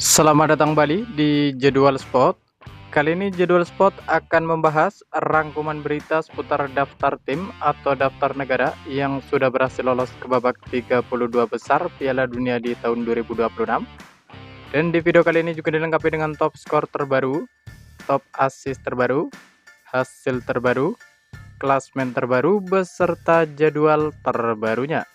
Selamat datang kembali di Jadwal Spot. Kali ini Jadwal Spot akan membahas rangkuman berita seputar daftar tim atau daftar negara yang sudah berhasil lolos ke babak 32 besar Piala Dunia di tahun 2026. Dan di video kali ini juga dilengkapi dengan top skor terbaru, top assist terbaru, hasil terbaru, klasmen terbaru, beserta jadwal terbarunya.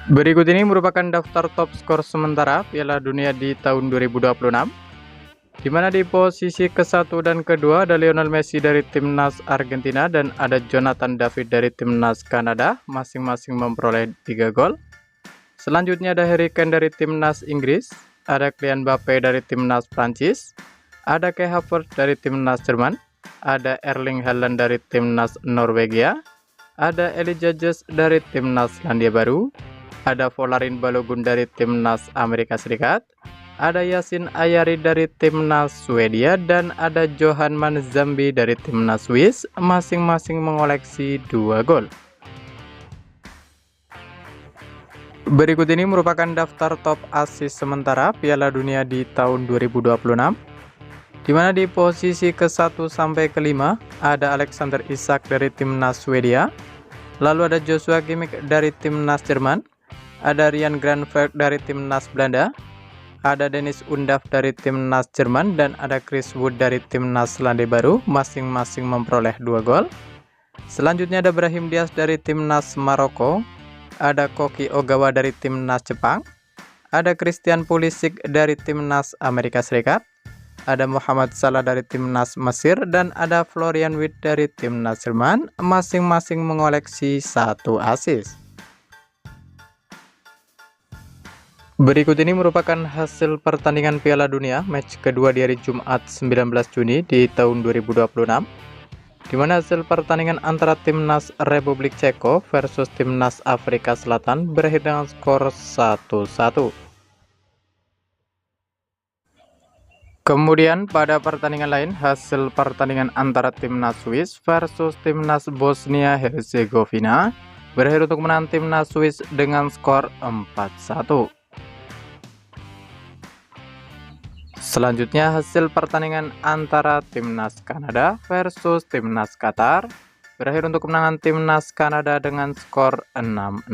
Berikut ini merupakan daftar top skor sementara Piala Dunia di tahun 2026, di mana di posisi ke-1 dan kedua ada Lionel Messi dari timnas Argentina dan ada Jonathan David dari timnas Kanada, masing-masing memperoleh 3 gol. Selanjutnya ada Harry Kane dari timnas Inggris, ada Kylian Mbappe dari timnas Prancis, ada Kai Havertz dari timnas Jerman, ada Erling Haaland dari timnas Norwegia, ada Elijah Jus dari timnas Selandia Baru, ada Folarin Balogun dari timnas Amerika Serikat, ada Yasin Ayari dari timnas Swedia, dan ada Johan Manzambi dari timnas Swiss, masing-masing mengoleksi 2 gol. Berikut ini merupakan daftar top assist sementara Piala Dunia di tahun 2026, di mana di posisi ke-1 sampai ke-5 ada Alexander Isak dari timnas Swedia, lalu ada Joshua Kimmich dari timnas Jerman, ada Ryan Gravenberch dari timnas Belanda, ada Dennis Undav dari timnas Jerman, dan ada Chris Wood dari timnas Selandia Baru, masing-masing memperoleh 2 gol. Selanjutnya ada Brahim Diaz dari timnas Maroko, ada Koki Ogawa dari timnas Jepang, ada Christian Pulisic dari timnas Amerika Serikat, ada Muhammad Salah dari timnas Mesir, dan ada Florian Wirtz dari timnas Jerman, masing-masing mengoleksi 1 assist. Berikut ini merupakan hasil pertandingan Piala Dunia match kedua di hari Jumat 19 Juni di tahun 2026, di mana hasil pertandingan antara timnas Republik Ceko versus timnas Afrika Selatan berakhir dengan skor 1-1. Kemudian pada pertandingan lain, hasil pertandingan antara timnas Swiss versus timnas Bosnia Herzegovina berakhir untuk menang timnas Swiss dengan skor 4-1. Selanjutnya hasil pertandingan antara timnas Kanada versus timnas Qatar berakhir untuk kemenangan timnas Kanada dengan skor 6-0.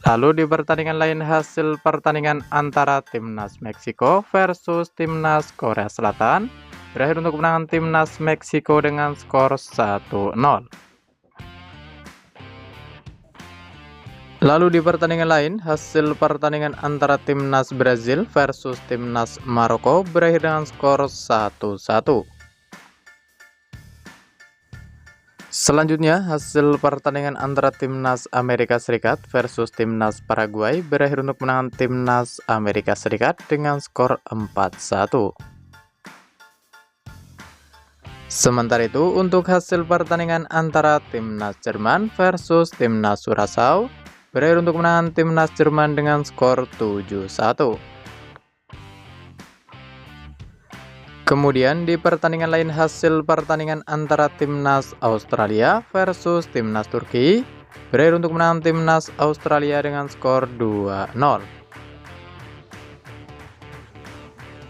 Lalu di pertandingan lain, hasil pertandingan antara timnas Meksiko versus timnas Korea Selatan berakhir untuk kemenangan timnas Meksiko dengan skor 1-0. Lalu di pertandingan lain, hasil pertandingan antara timnas Brazil versus timnas Maroko berakhir dengan skor 1-1. Selanjutnya, hasil pertandingan antara timnas Amerika Serikat versus timnas Paraguay berakhir untuk menang timnas Amerika Serikat dengan skor 4-1. Sementara itu, untuk hasil pertandingan antara timnas Jerman versus timnas Curaçao berakhir untuk menang timnas Jerman dengan skor 7-1. Kemudian di pertandingan lain, hasil pertandingan antara timnas Australia versus timnas Turki berakhir untuk menang timnas Australia dengan skor 2-0.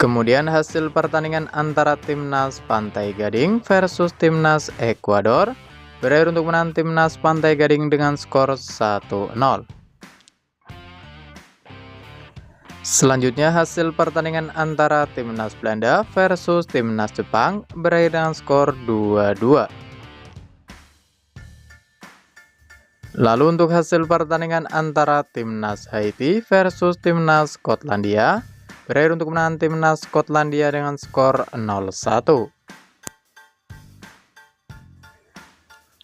Kemudian hasil pertandingan antara timnas Pantai Gading versus timnas Ekuador berakhir untuk menang timnas Pantai Gading dengan skor 1-0. Selanjutnya hasil pertandingan antara timnas Belanda versus timnas Jepang berakhir dengan skor 2-2. Lalu untuk hasil pertandingan antara timnas Haiti versus timnas Skotlandia berakhir untuk menang timnas Skotlandia dengan skor 0-1.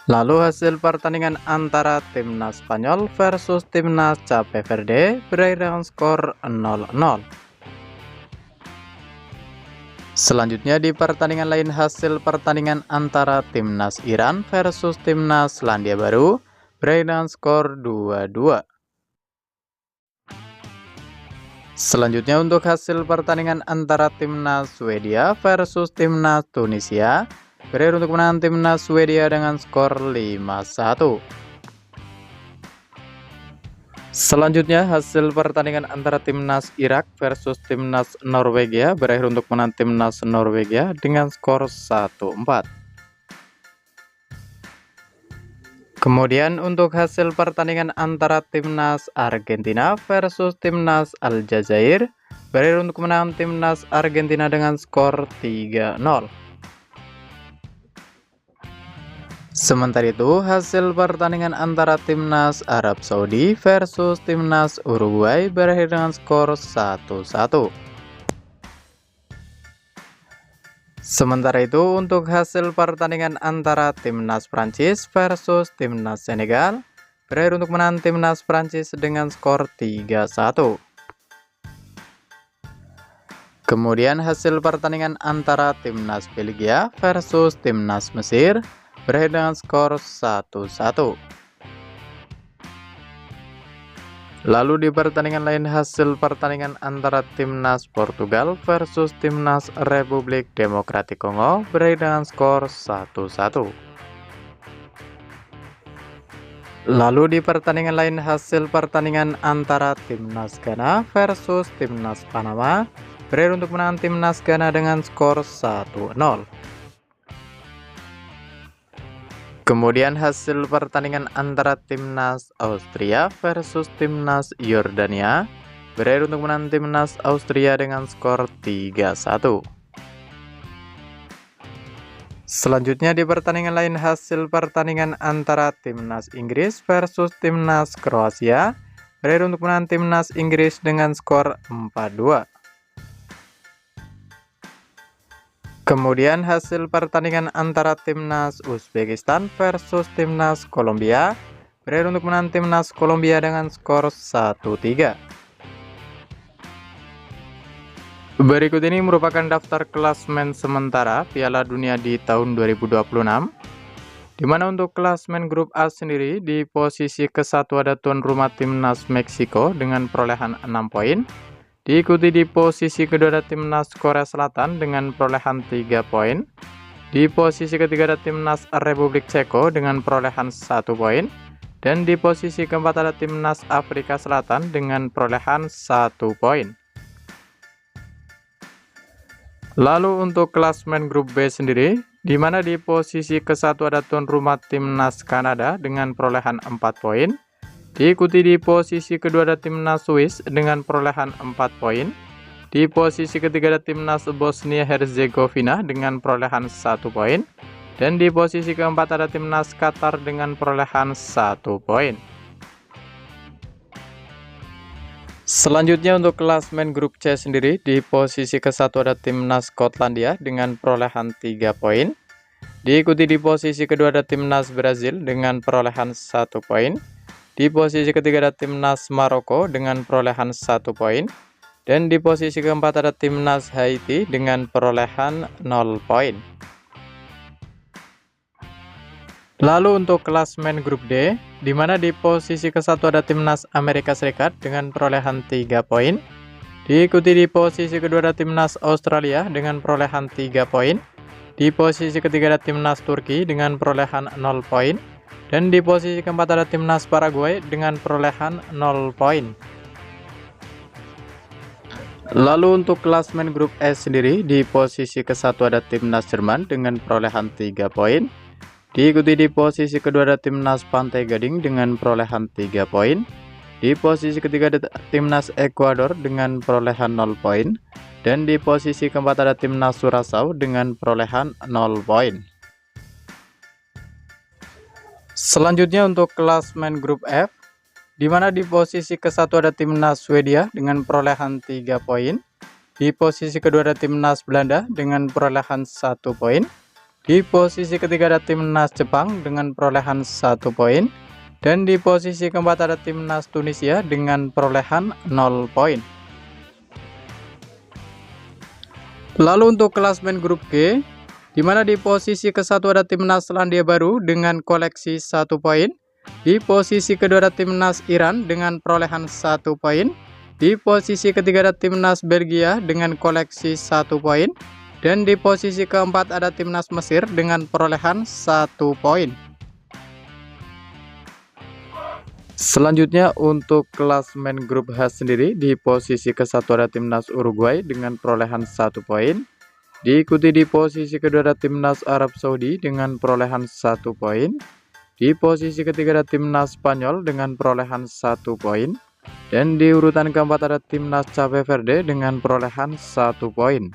Lalu hasil pertandingan antara timnas Spanyol versus timnas Cape Verde berakhir dengan skor 0-0. Selanjutnya di pertandingan lain, hasil pertandingan antara timnas Iran versus timnas Selandia Baru berakhir dengan skor 2-2. Selanjutnya untuk hasil pertandingan antara timnas Swedia versus timnas Tunisia, berakhir untuk menang timnas Swedia dengan skor 5-1. Selanjutnya hasil pertandingan antara timnas Irak versus timnas Norwegia, berakhir untuk menang timnas Norwegia dengan skor 1-4. Kemudian untuk hasil pertandingan antara timnas Argentina versus timnas Aljazair, berakhir untuk menang timnas Argentina dengan skor 3-0. Sementara itu, hasil pertandingan antara timnas Arab Saudi versus timnas Uruguay berakhir dengan skor 1-1. Sementara itu, untuk hasil pertandingan antara timnas Prancis versus timnas Senegal, berakhir untuk menang timnas Prancis dengan skor 3-1. Kemudian hasil pertandingan antara timnas Belgia versus timnas Mesir, berakhir dengan skor 1-1. Lalu di pertandingan lain, hasil pertandingan antara timnas Portugal versus timnas Republik Demokratik Kongo berakhir dengan skor 1-1. Lalu di pertandingan lain, hasil pertandingan antara timnas Ghana versus timnas Panama berakhir untuk menang timnas Ghana dengan skor 1-0. Kemudian hasil pertandingan antara timnas Austria versus timnas Yordania berakhir untuk menang timnas Austria dengan skor 3-1. Selanjutnya di pertandingan lain, hasil pertandingan antara timnas Inggris versus timnas Kroasia berakhir untuk menang timnas Inggris dengan skor 4-2. Kemudian hasil pertandingan antara timnas Uzbekistan versus timnas Kolombia berakhir untuk menang timnas Kolombia dengan skor 1-3. Berikut ini merupakan daftar klasmen sementara Piala Dunia di tahun 2026, di mana untuk klasmen grup A sendiri di posisi ke-1 ada tuan rumah timnas Meksiko dengan perolehan 6 poin. Diikuti di posisi kedua ada timnas Korea Selatan dengan perolehan 3 poin. Di posisi ketiga ada timnas Republik Ceko dengan perolehan 1 poin. Dan di posisi keempat ada timnas Afrika Selatan dengan perolehan 1 poin. Lalu untuk klasmen grup B sendiri, di mana di posisi ke-1 ada tuan rumah timnas Kanada dengan perolehan 4 poin. Diikuti di posisi kedua ada timnas Swiss dengan perolehan 4 poin. Di posisi ketiga ada timnas Bosnia Herzegovina dengan perolehan 1 poin. Dan di posisi keempat ada timnas Qatar dengan perolehan 1 poin. Selanjutnya untuk klasmen grup C sendiri, di posisi ke-1 ada timnas Skotlandia dengan perolehan 3 poin. Diikuti di posisi kedua ada timnas Brazil dengan perolehan 1 poin. Di posisi ketiga ada timnas Maroko dengan perolehan 1 poin. Dan di posisi keempat ada timnas Haiti dengan perolehan 0 poin. Lalu untuk klasmen grup D, di mana di posisi ke-1 ada timnas Amerika Serikat dengan perolehan 3 poin. Diikuti di posisi kedua ada timnas Australia dengan perolehan 3 poin. Di posisi ketiga ada timnas Turki dengan perolehan 0 poin. Dan di posisi keempat ada timnas Paraguay dengan perolehan 0 poin. Lalu untuk klasmen grup E sendiri, di posisi ke-1 ada timnas Jerman dengan perolehan 3 poin. Diikuti di posisi kedua ada timnas Pantai Gading dengan perolehan 3 poin. Di posisi ketiga ada timnas Ekuador dengan perolehan 0 poin. Dan di posisi keempat ada timnas Surasau dengan perolehan 0 poin. Selanjutnya untuk klasmen grup F, di mana di posisi ke-1 ada timnas Swedia dengan perolehan 3 poin. Di posisi kedua ada timnas Belanda dengan perolehan 1 poin. Di posisi ketiga ada timnas Jepang dengan perolehan 1 poin. Dan di posisi keempat ada timnas Tunisia dengan perolehan 0 poin. Lalu untuk klasmen grup G, di mana di posisi ke-1 ada timnas Selandia Baru dengan koleksi 1 poin. Di posisi kedua ada timnas Iran dengan perolehan 1 poin. Di posisi ketiga ada timnas Belgia dengan koleksi 1 poin. Dan di posisi keempat ada timnas Mesir dengan perolehan 1 poin. Selanjutnya untuk klasmen grup H sendiri, di posisi ke-1 ada timnas Uruguay dengan perolehan 1 poin. Diikuti di posisi kedua ada timnas Arab Saudi dengan perolehan 1 poin. Di posisi ketiga ada timnas Spanyol dengan perolehan 1 poin. Dan di urutan keempat ada timnas Cape Verde dengan perolehan 1 poin.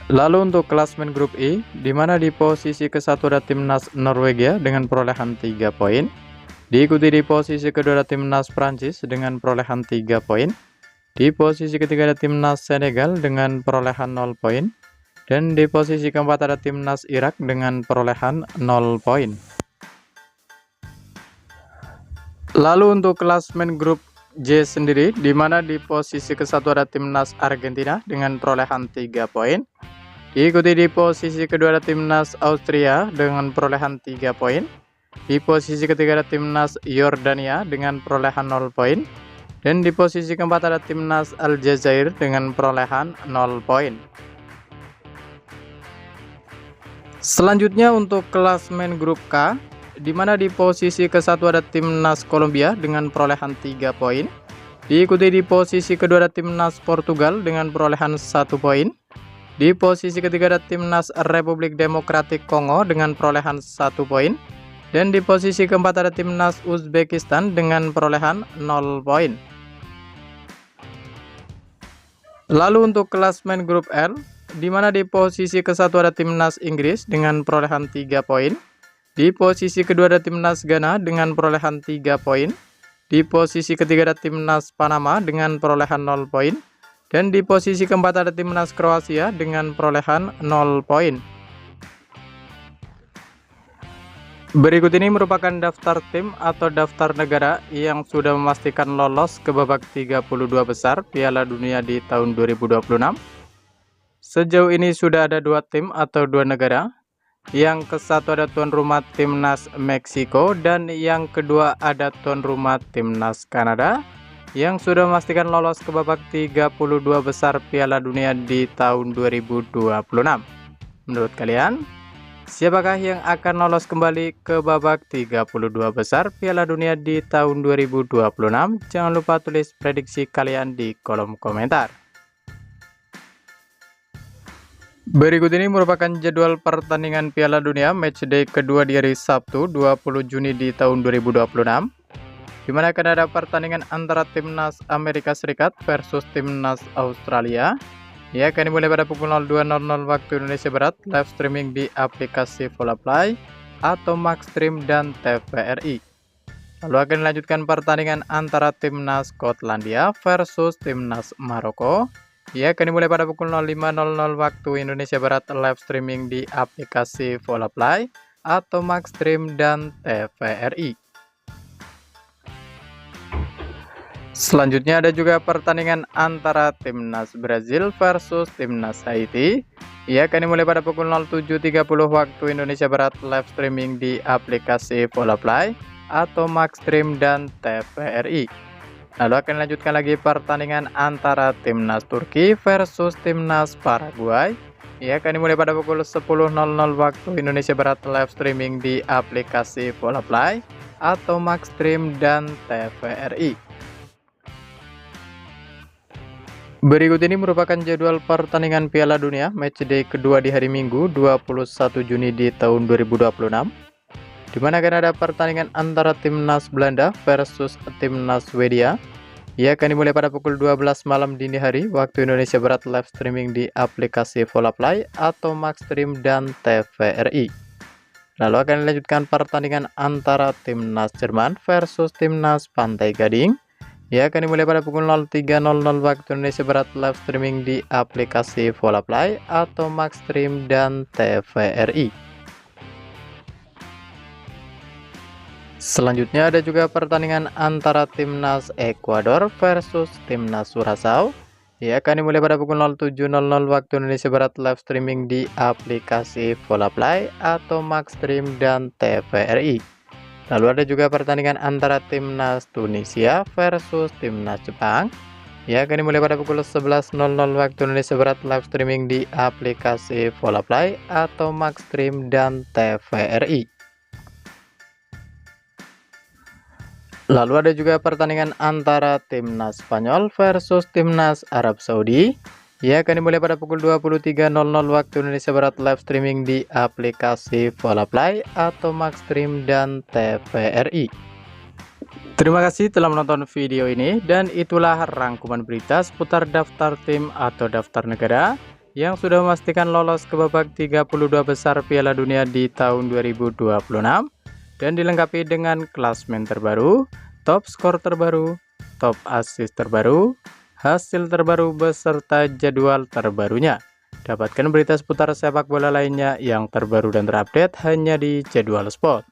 Lalu untuk klasmen grup I, di mana di posisi ke-1 ada timnas Norwegia dengan perolehan 3 poin. Diikuti di posisi kedua ada timnas Prancis dengan perolehan 3 poin. Di posisi ketiga ada timnas Senegal dengan perolehan 0 poin. Dan di posisi keempat ada timnas Irak dengan perolehan 0 poin. Lalu untuk klasmen grup J sendiri, di mana di posisi ke-1 ada timnas Argentina dengan perolehan 3 poin. Diikuti di posisi kedua ada timnas Austria dengan perolehan 3 poin. Di posisi ketiga ada timnas Yordania dengan perolehan 0 poin. Dan di posisi keempat ada timnas Aljazair dengan perolehan 0 poin. Selanjutnya untuk klasmen grup K, di mana di posisi ke-1 ada timnas Kolombia dengan perolehan 3 poin. Diikuti di posisi kedua ada timnas Portugal dengan perolehan 1 poin. Di posisi ketiga ada timnas Republik Demokratik Kongo dengan perolehan 1 poin. Dan di posisi keempat ada timnas Uzbekistan dengan perolehan 0 poin. Lalu untuk klasmen grup L, di mana di posisi ke-1 ada timnas Inggris dengan perolehan 3 poin. Di posisi kedua ada timnas Ghana dengan perolehan 3 poin. Di posisi ketiga ada timnas Panama dengan perolehan 0 poin. Dan di posisi keempat ada timnas Kroasia dengan perolehan 0 poin. Berikut ini merupakan daftar tim atau daftar negara yang sudah memastikan lolos ke babak 32 besar Piala Dunia di tahun 2026. Sejauh ini sudah ada 2 tim atau 2 negara. Yang ke-1 ada tuan rumah timnas Meksiko dan yang kedua ada tuan rumah timnas Kanada yang sudah memastikan lolos ke babak 32 besar Piala Dunia di tahun 2026. Menurut kalian, siapakah yang akan lolos kembali ke babak 32 besar Piala Dunia di tahun 2026? Jangan lupa tulis prediksi kalian di kolom komentar. Berikut ini merupakan jadwal pertandingan Piala Dunia matchday kedua di hari Sabtu 20 Juni di tahun 2026. Di mana akan ada pertandingan antara timnas Amerika Serikat versus timnas Australia. Ya, akan dimulai pada pukul 02.00 waktu Indonesia Barat, live streaming di aplikasi Volaplay atau Maxstream dan TVRI. Lalu akan dilanjutkan pertandingan antara timnas Skotlandia versus timnas Maroko. Ya, akan dimulai pada pukul 05.00 waktu Indonesia Barat, live streaming di aplikasi Volaplay atau Maxstream dan TVRI. Selanjutnya ada juga pertandingan antara timnas Brazil versus timnas Haiti. Ia akan dimulai pada pukul 07.30 waktu Indonesia Barat, live streaming di aplikasi Volaplay atau Maxstream dan TVRI. Lalu akan dilanjutkan lagi pertandingan antara timnas Turki versus timnas Paraguay. Ia akan dimulai pada pukul 10.00 waktu Indonesia Barat, live streaming di aplikasi Volaplay atau Maxstream dan TVRI. Berikut ini merupakan jadwal pertandingan Piala Dunia matchday kedua di hari Minggu 21 Juni di tahun 2026. Di mana akan ada pertandingan antara timnas Belanda versus timnas Swedia. Ia akan dimulai pada pukul 12 malam dini hari waktu Indonesia Barat, live streaming di aplikasi Volaplay atau Maxstream dan TVRI. Lalu akan dilanjutkan pertandingan antara timnas Jerman versus timnas Pantai Gading. Ia akan dimulai pada pukul 03.00 waktu Indonesia Barat, live streaming di aplikasi Volaplay atau Maxstream dan TVRI. Selanjutnya ada juga pertandingan antara timnas Ekuador versus timnas Curaçao. Ia akan dimulai pada pukul 07.00 waktu Indonesia Barat, live streaming di aplikasi Volaplay atau Maxstream dan TVRI. Lalu ada juga pertandingan antara timnas Tunisia versus timnas Jepang. Ya, akan dimulai pada pukul 11.00 waktu Indonesia Barat, live streaming di aplikasi Volaplay atau Maxstream dan TVRI. Lalu ada juga pertandingan antara timnas Spanyol versus timnas Arab Saudi. Ya, akan dimulai pada pukul 23.00 waktu Indonesia Barat, live streaming di aplikasi Volaplay atau Maxstream dan TVRI. Terima kasih telah menonton video ini, dan itulah rangkuman berita seputar daftar tim atau daftar negara yang sudah memastikan lolos ke babak 32 besar Piala Dunia di tahun 2026 dan dilengkapi dengan klasmen terbaru, top skor terbaru, top assist terbaru, hasil terbaru beserta jadwal terbarunya. Dapatkan berita seputar sepak bola lainnya yang terbaru dan terupdate hanya di Jadwal Sport.